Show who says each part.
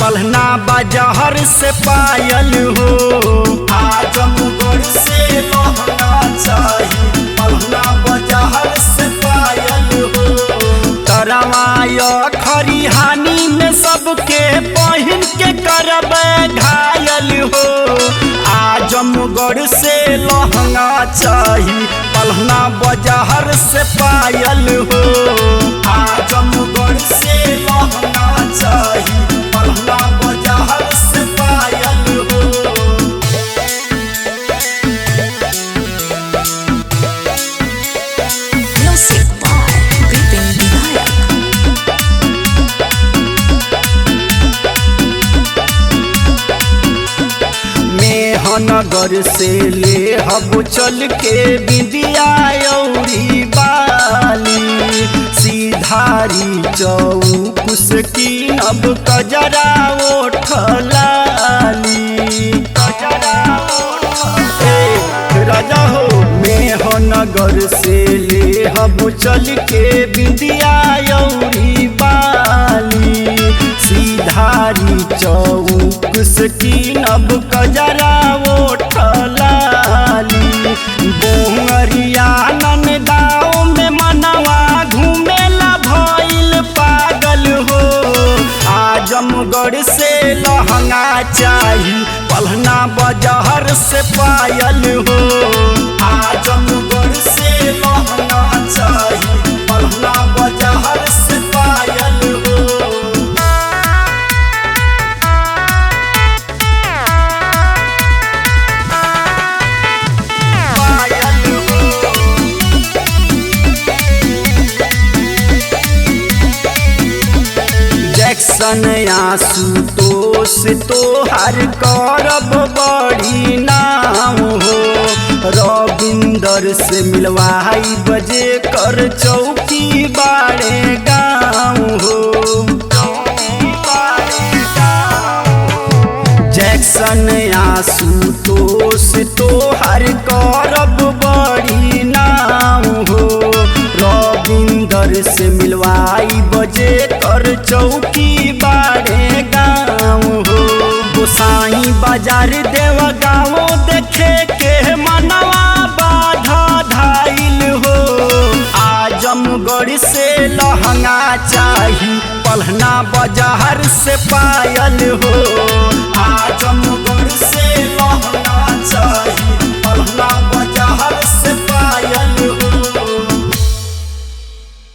Speaker 1: पलना बाजार से पायल हो। आजमगढ़ से लहंगा चाहिए, पलना बाजार से पायल हो। तरवाय खरिहानी में सबके पहन के करब घायल हो। आजमगढ़ से लहंगा चाहिए, पलना बाजार से पायल हो। आजमगढ़ से लहंगा चाहिए, पलना बाजार से पायल हो।
Speaker 2: Music by Vipin Vinayak.
Speaker 1: Mehnagar से ले हब चल के बिंदिया औरी बाली। सीधारी चौक से कीनब कजरा ओठलाली। राजा हो मेहनगर से ले हब चल के बिंदिया औरी बाली। सीधारी चौक से कीनब कजरा ओठलाली। बोहरिया नंदाओं में मनवा घूमेला भइल पागल हो। आजमगढ़ से लहंगा चाहिए, पलना बाजार से पायल हो। आजमगढ़ से लहंगा चाहिए, पलना बाजार से पायल हो। जैक्सन आशुतोष तोहार करब बड़ी नाम हो। रविंदर से मिलवाई बजे कर चौकी बाड़े गाँव हो। जैक्सन आशुतोष तोहार करब बड़ी नाम हो। रविंदर से मिलवाई बजे कर चौकी बाड़े गाँव हो। गोसाई बाजार देव गाँव देखे के मनवा बाधा धाइल हो। आजमगढ़ से लहंगा चाहिए, पलना बाजार से पायल